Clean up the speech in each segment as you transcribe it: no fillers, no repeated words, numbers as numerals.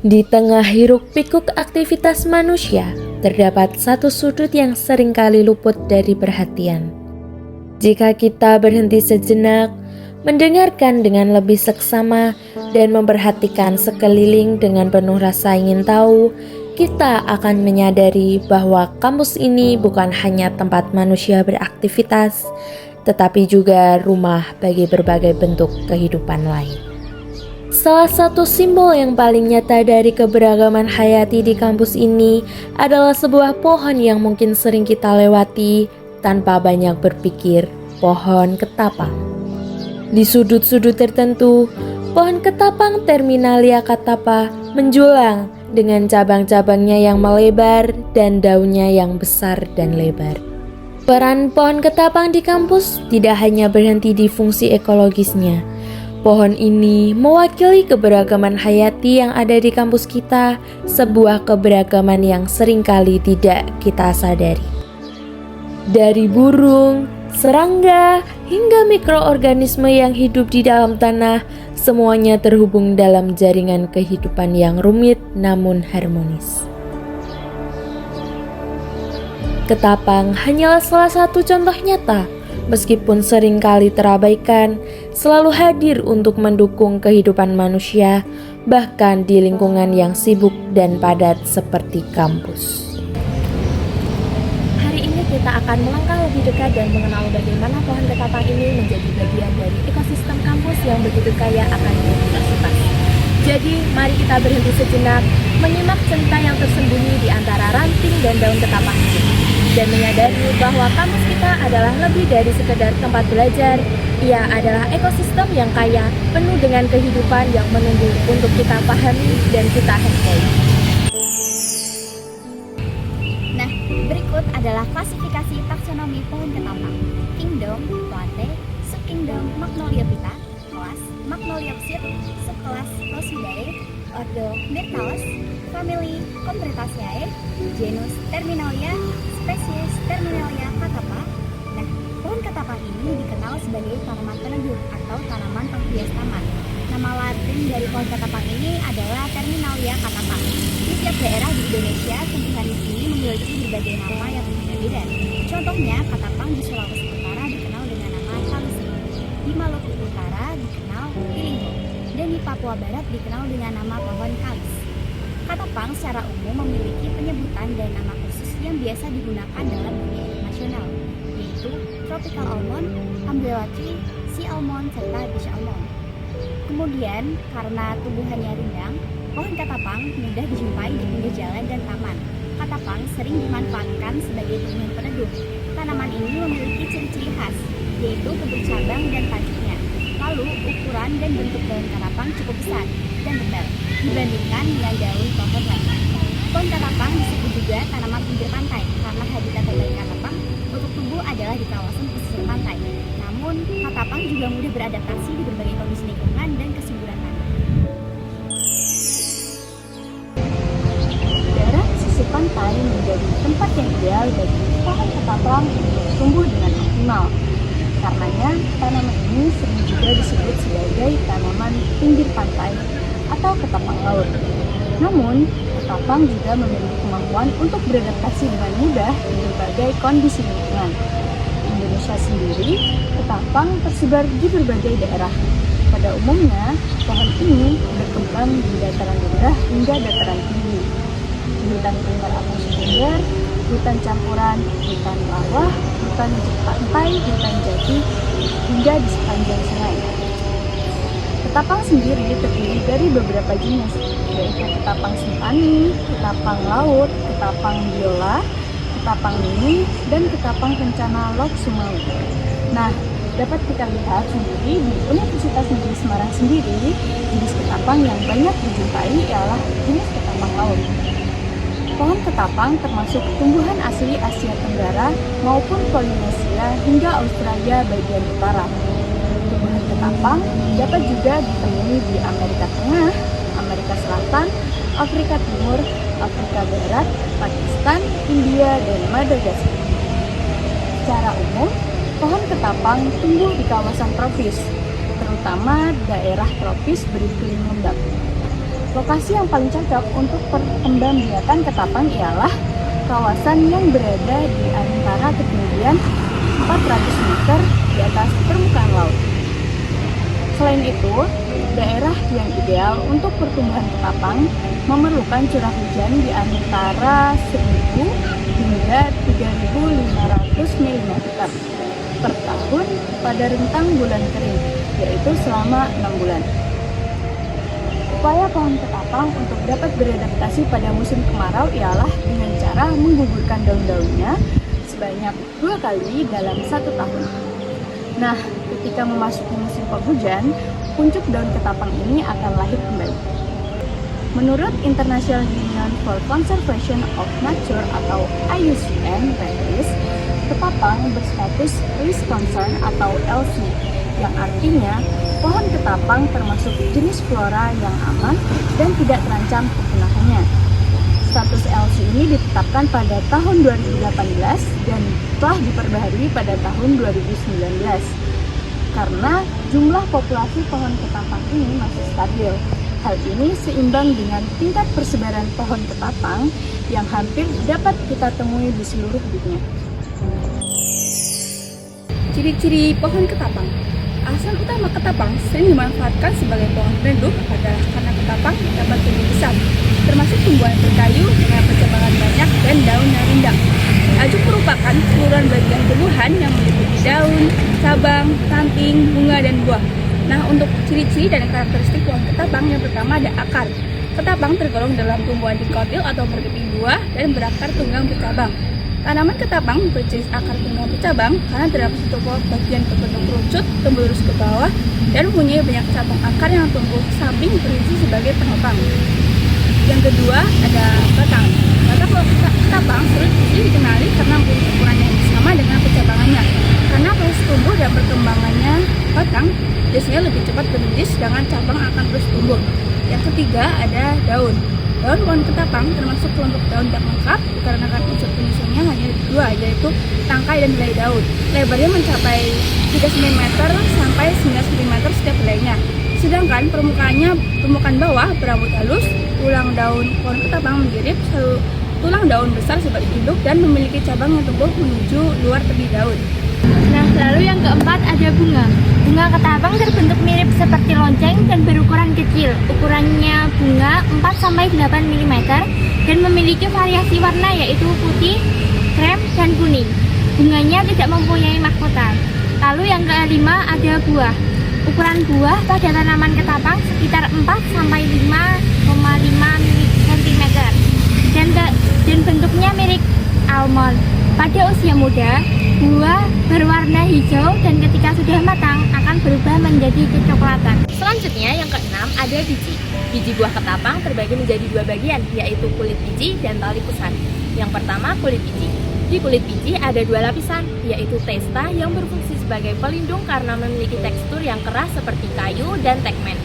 Di tengah hiruk-pikuk aktivitas manusia, terdapat satu sudut yang seringkali luput dari perhatian. Jika kita berhenti sejenak, mendengarkan dengan lebih seksama, dan memperhatikan sekeliling dengan penuh rasa ingin tahu, kita akan menyadari bahwa kampus ini bukan hanya tempat manusia beraktivitas, tetapi juga rumah bagi berbagai bentuk kehidupan lain. Salah satu simbol yang paling nyata dari keberagaman hayati di kampus ini adalah sebuah pohon yang mungkin sering kita lewati tanpa banyak berpikir, pohon ketapang. Di sudut-sudut tertentu, pohon ketapang Terminalia catapa menjulang dengan cabang-cabangnya yang melebar dan daunnya yang besar dan lebar. Peran pohon ketapang di kampus tidak hanya berhenti di fungsi ekologisnya. Pohon ini mewakili keberagaman hayati yang ada di kampus kita, sebuah keberagaman yang seringkali tidak kita sadari. Dari burung, serangga, hingga mikroorganisme yang hidup di dalam tanah, semuanya terhubung dalam jaringan kehidupan yang rumit namun harmonis. Ketapang hanyalah salah satu contoh nyata. Meskipun seringkali terabaikan, selalu hadir untuk mendukung kehidupan manusia, bahkan di lingkungan yang sibuk dan padat seperti kampus. Hari ini kita akan melangkah lebih dekat dan mengenal bagaimana pohon ketapang ini menjadi bagian dari ekosistem kampus yang begitu kaya akan biodiversitas. Jadi, mari kita berhenti sejenak, menyimak cerita yang tersembunyi di antara ranting dan daun ketapang ini, dan menyadari bahwa kampus kita adalah lebih dari sekedar tempat belajar. Ia adalah ekosistem yang kaya, penuh dengan kehidupan yang menunggu untuk kita pahami dan kita hargai. Nah, berikut adalah klasifikasi taksonomi pohon ketapang. Kingdom, Plantae, Subkingdom, Magnoliophyta, kelas Magnoliopsis, subkelas Rosidae, ordo Myrtales, family Combretaceae, genus Terminalia, spesies Terminalia catapa. Nah, pohon ketapang ini dikenal sebagai tanaman peneduh atau tanaman penghias taman. Nama latin dari pohon ketapang ini adalah Terminalia catapa. Di setiap daerah di Indonesia, tumbuhan ini memiliki berbagai nama yang berbeda. Contohnya, ketapang di Sulawesi Utara dikenal dengan nama talusi, di Maluku Utara dikenal lilinggo, dan di Papua Barat dikenal dengan nama pohon kalis. Ketapang secara umum memiliki penyebutan dan nama khusus yang biasa digunakan dalam dunia internasional, yaitu tropical almond, umbrella tree, sea almond, serta beach almond. Kemudian, karena tumbuhannya rindang, pohon ketapang mudah dijumpai di pinggir jalan dan taman. Ketapang sering dimanfaatkan sebagai tumbuhan peneduh. Tanaman ini memiliki ciri-ciri khas, yaitu bentuk cabang dan tancapnya. Lalu, ukuran dan bentuk daun ketapang cukup besar dan tebal dibandingkan dengan daun pohon lainnya. Pohon ketapang disebut juga tanaman pinggir pantai karena habitat terbaik ketapang untuk tumbuh adalah di kawasan pesisir pantai. Namun, ketapang juga mudah beradaptasi di berbagai kondisi lingkungan dan kesuburan tanah. Daerah pesisir pantai menjadi tempat yang ideal bagi pohon ketapang untuk tumbuh dengan optimal. Karenanya, tanaman ini sering juga disebut sebagai tanaman pinggir pantai atau ketapang laut. Namun, ketapang juga memiliki kemampuan untuk beradaptasi dengan mudah di berbagai kondisi lingkungan. Di Indonesia sendiri, ketapang tersebar di berbagai daerah. Pada umumnya, pohon ini berkembang di dataran rendah hingga dataran tinggi. Di hutan primer atau sekunder, hutan campuran, hutan rawa, hutan pantai, hutan jati, hingga di sepanjang sungai. Ketapang sendiri terdiri dari beberapa jenis, yaitu ketapang simpani, ketapang laut, ketapang biola, ketapang mini, dan ketapang kencana Lok Sumawe. Nah, dapat kita lihat sendiri di Universitas Negeri Semarang sendiri, jenis ketapang yang banyak dijumpai ialah jenis ketapang laut. Pohon ketapang termasuk tumbuhan asli Asia Tenggara maupun Polinesia hingga Australia bagian utara. Tumbuhan ketapang dapat juga ditemui di Amerika Tengah, Amerika Selatan, Afrika Timur, Afrika Barat, Pakistan, India, dan Madagaskar. Secara umum, pohon ketapang tumbuh di kawasan tropis, terutama daerah tropis beriklim lembab. Lokasi yang paling cocok untuk perkembangbiakan ketapang ialah kawasan yang berada di antara ketinggian 400 meter di atas permukaan laut. Selain itu, daerah yang ideal untuk pertumbuhan ketapang memerlukan curah hujan di antara 1.000 hingga 3.500 mm per tahun pada rentang bulan kering, yaitu selama 6 bulan. Upaya pohon ketapang untuk dapat beradaptasi pada musim kemarau ialah dengan cara menggugurkan daun-daunnya sebanyak 2 kali dalam 1 tahun. Nah, ketika memasuki musim penghujan, kuncup daun ketapang ini akan lahir kembali. Menurut International Union for Conservation of Nature atau IUCN Red List, ketapang berstatus List Concern atau LC, yang artinya pohon ketapang termasuk jenis flora yang aman dan tidak terancam kepunahannya. Status LC ini ditetapkan pada tahun 2018 dan telah diperbaharui pada tahun 2019 karena jumlah populasi pohon ketapang ini masih stabil. Hal ini seimbang dengan tingkat persebaran pohon ketapang yang hampir dapat kita temui di seluruh dunia. Ciri-ciri pohon ketapang. Alasan utama ketapang sering dimanfaatkan sebagai pohon pelindung adalah karena ketapang dapat tumbuh besar, termasuk tumbuhan berkayu dengan percabangan banyak dan daun yang rindang. Ajuk merupakan keseluruhan bagian tumbuhan yang meliputi daun, cabang, ranting, bunga, dan buah. Nah, untuk ciri-ciri dan karakteristik pohon ketapang, yang pertama ada akar. Ketapang tergolong dalam tumbuhan dikotil atau berkeping buah dan berakar tunggang bercabang. Tanaman ketapang berjenis akar tunggang bercabang karena terdapat satu bagian berbentuk kerucut tumbuh lurus ke bawah dan mempunyai banyak cabang akar yang tumbuh ke samping berfungsi sebagai penopang. Yang kedua ada batang. Batang ketapang sulit dikenali karena mempunyai ukuran yang sama dengan percabangannya. Karena proses tumbuh dan perkembangannya batang biasanya lebih cepat berdiri, sedangkan cabang akan terus tumbuh. Yang ketiga ada daun. Daun pohon ketapang termasuk kelompok daun tak lengkap dikarenakan unsur penyusunnya hanya dua, yaitu tangkai dan helai daun. Lebarnya mencapai 3 cm sampai 9 cm setiap helainya. Sedangkan permukaan bawah berambut halus. Tulang daun pohon ketapang mirip tulang daun besar sebagai induk dan memiliki cabang yang tumbuh menuju luar tepi daun. Nah, lalu yang keempat ada bunga. Bunga ketapang terbentuk mirip seperti lonceng dan berukuran kecil. Ukurannya bunga 4-8 mm dan memiliki variasi warna yaitu putih, krem, dan kuning. Bunganya tidak mempunyai mahkota. Lalu yang kelima ada buah. Ukuran buah pada tanaman ketapang sekitar 4-5,5 cm dan bentuknya mirip almond. Pada usia muda, buah berwarna hijau dan ketika sudah matang akan berubah menjadi kecoklatan. Selanjutnya yang keenam ada biji. Biji buah ketapang terbagi menjadi 2 bagian, yaitu kulit biji dan tali pusar. Yang pertama kulit biji. Di kulit biji ada 2 lapisan, yaitu testa yang berfungsi sebagai pelindung karena memiliki tekstur yang keras seperti kayu dan tegmen.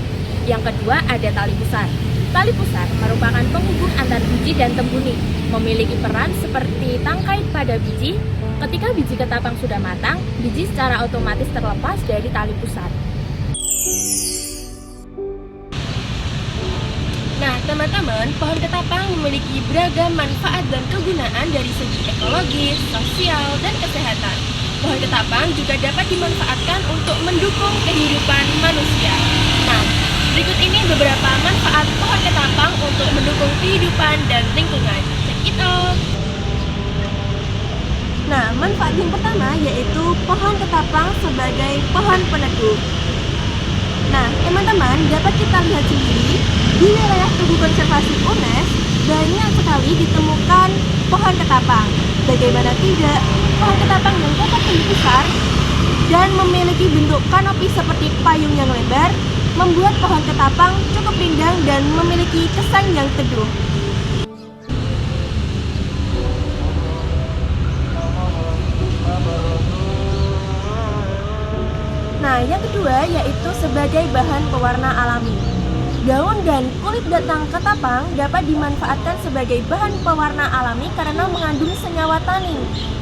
Yang kedua ada tali pusar. Tali pusar merupakan penghubung antar biji dan tembuni, memiliki peran seperti tangkai pada biji. Ketika biji ketapang sudah matang, biji secara otomatis terlepas dari tali pusar. Nah, teman-teman, pohon ketapang memiliki beragam manfaat dan kegunaan dari segi ekologis, sosial, dan kesehatan. Pohon ketapang juga dapat dimanfaatkan untuk mendukung kehidupan manusia. Nah, berikut ini beberapa manfaat pohon ketapang untuk mendukung kehidupan dan lingkungan. Check it out! Nah, manfaat yang pertama yaitu pohon ketapang sebagai pohon peneduh. Nah, teman-teman, dapat kita lihat sendiri di wilayah Tugu Konservasi UNES banyak sekali ditemukan pohon ketapang. Bagaimana tidak, pohon ketapang yang dapat tumbuh besar dan memiliki bentuk kanopi seperti payung yang lebar membuat pohon ketapang cukup rindang dan memiliki kesan yang teduh. Nah, yang kedua yaitu sebagai bahan pewarna alami. Daun dan kulit batang ketapang dapat dimanfaatkan sebagai bahan pewarna alami karena mengandung senyawa tanin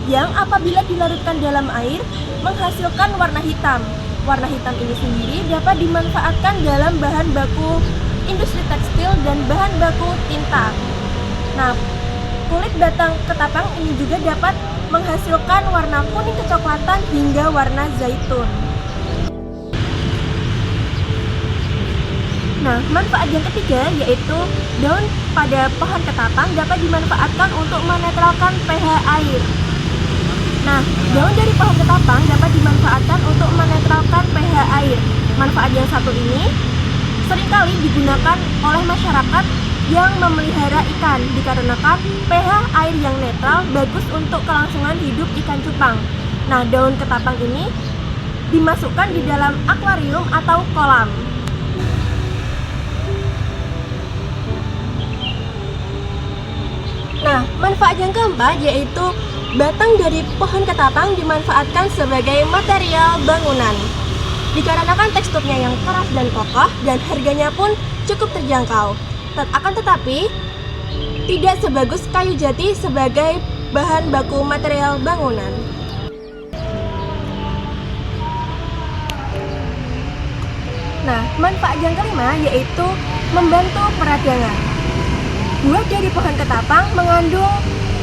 yang apabila dilarutkan dalam air menghasilkan warna hitam. Warna hitam ini sendiri dapat dimanfaatkan dalam bahan baku industri tekstil, dan bahan baku tinta. Nah, kulit batang ketapang ini juga dapat menghasilkan warna kuning kecoklatan hingga warna zaitun. Nah, manfaat yang ketiga yaitu daun pada pohon ketapang dapat dimanfaatkan untuk menetralkan pH air. Nah, daun dari pohon ketapang dapat dimanfaatkan untuk menetralkan pH air. Manfaat yang satu ini seringkali digunakan oleh masyarakat yang memelihara ikan dikarenakan pH air yang netral bagus untuk kelangsungan hidup ikan cupang. Nah, daun ketapang ini dimasukkan di dalam akuarium atau kolam. Nah, manfaat yang keempat yaitu batang dari pohon ketapang dimanfaatkan sebagai material bangunan. Dikarenakan teksturnya yang keras dan kokoh dan harganya pun cukup terjangkau. Akan tetapi, tidak sebagus kayu jati sebagai bahan baku material bangunan. Nah, manfaat yang kelima yaitu membantu peradangan. Buah dari pohon ketapang mengandung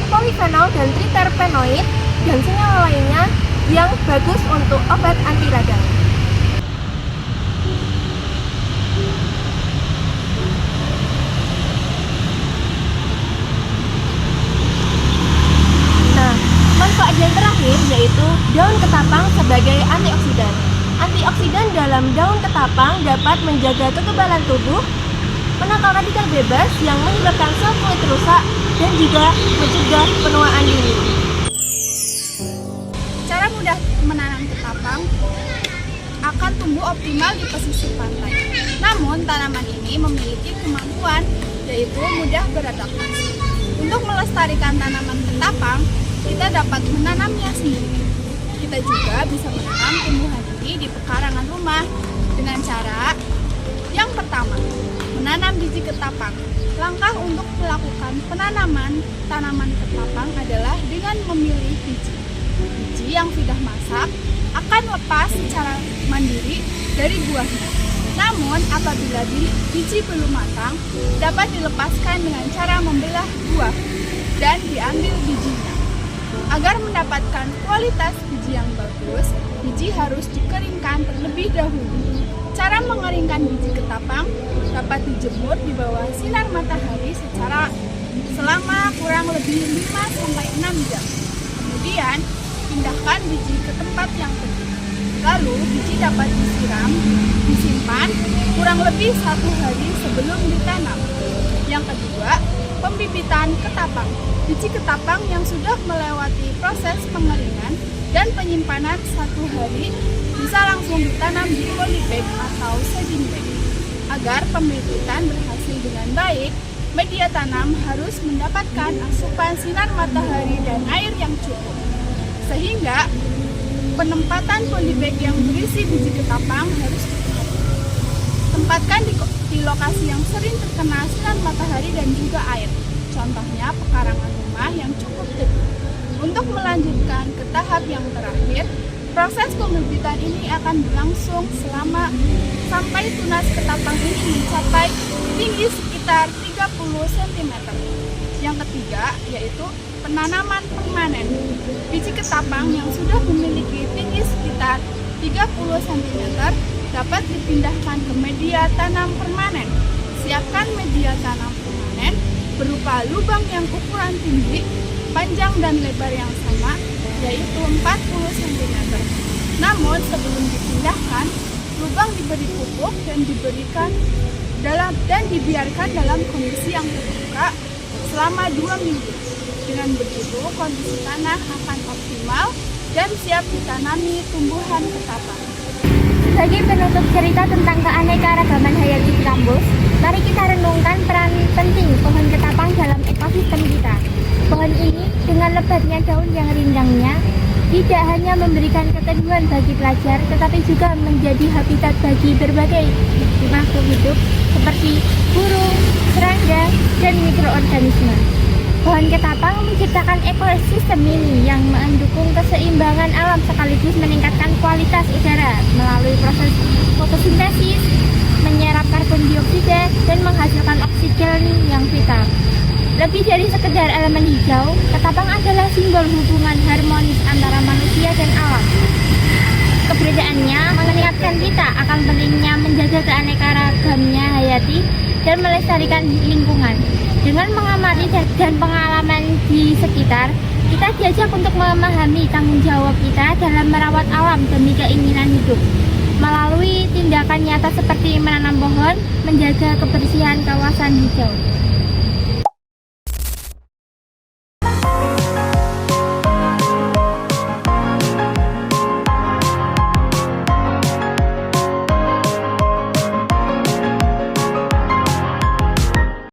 polifenol dan triterpenoid dan senyawa lainnya yang bagus untuk obat anti radang. Nah, manfaat yang terakhir yaitu daun ketapang sebagai antioksidan. Antioksidan dalam daun ketapang dapat menjaga kekebalan tubuh, menangkal radikal bebas yang menyebabkan sel kulit rusak, dan juga mencegah penuaan dini. Cara mudah menanam ketapang akan tumbuh optimal di pesisir pantai. Namun, tanaman ini memiliki kemampuan yaitu mudah beradaptasi. Untuk melestarikan tanaman ketapang, kita dapat menanamnya sendiri. Kita juga bisa menanam tumbuhan ini di pekarangan rumah dengan cara yang pertama, menanam biji ketapang. Langkah untuk melakukan penanaman tanaman ketapang adalah dengan memilih biji. Biji yang sudah masak akan lepas secara mandiri dari buahnya. Namun, apabila biji belum matang, dapat dilepaskan dengan cara membelah buah dan diambil bijinya. Agar mendapatkan kualitas biji yang bagus, biji harus dikeringkan terlebih dahulu. Cara mengeringkan biji ketapang dapat dijemur di bawah sinar matahari selama kurang lebih 5-6 jam. Kemudian, pindahkan biji ke tempat yang teduh. Lalu, biji dapat disimpan kurang lebih 1 hari sebelum ditanam. Yang kedua, pembibitan ketapang. Biji ketapang yang sudah melewati proses pengeringan dan penyimpanan 1 hari bisa langsung ditanam di polybag atau seeding bag. Agar pembibitan berhasil dengan baik, media tanam harus mendapatkan asupan sinar matahari dan air yang cukup. Sehingga penempatan polybag yang berisi biji ketapang harus diperhatikan. Tempatkan di lokasi yang sering terkena sinar matahari dan juga air. Contohnya pekarangan rumah yang cukup teduh. Untuk melanjutkan ke tahap yang terakhir, proses pembibitan ini akan berlangsung sampai tunas ketapang ini mencapai tinggi sekitar 30 cm. Yang ketiga yaitu penanaman permanen. Biji ketapang yang sudah memiliki tinggi sekitar 30 cm dapat dipindahkan ke media tanam permanen. Siapkan media tanam permanen berupa lubang yang ukuran tinggi, panjang dan lebar yang sama, yaitu 40 cm. Namun sebelum dipindahkan, lubang diberi pupuk dan dibiarkan dalam kondisi yang terbuka selama 2 minggu. Dengan begitu, kondisi tanah akan optimal dan siap ditanami tumbuhan ketapang. Sebagai penutup cerita tentang keanekaragaman hayati di kampus, mari kita renungkan peran penting pohon ketapang dalam ekosistem kita. Pohon ini dengan lebatnya daun yang rindangnya tidak hanya memberikan keteduhan bagi pelajar, tetapi juga menjadi habitat bagi berbagai makhluk hidup seperti burung, serangga, dan mikroorganisme. Pohon ketapang menciptakan ekosistem ini yang mendukung keseimbangan alam sekaligus meningkatkan kualitas udara melalui proses fotosintesis, menyerap karbon dioksida, dan menghasilkan oksigen yang vital. Lebih dari sekedar elemen hijau, ketapang adalah simbol hubungan harmonis antara manusia dan alam. Keberadaannya mengingatkan kita akan pentingnya menjaga keanekaragamannya hayati dan melestarikan lingkungan. Dengan mengamati dan pengalaman di sekitar, kita diajak untuk memahami tanggung jawab kita dalam merawat alam demi keinginan hidup. Melalui tindakan nyata seperti menanam pohon, menjaga kebersihan kawasan hijau.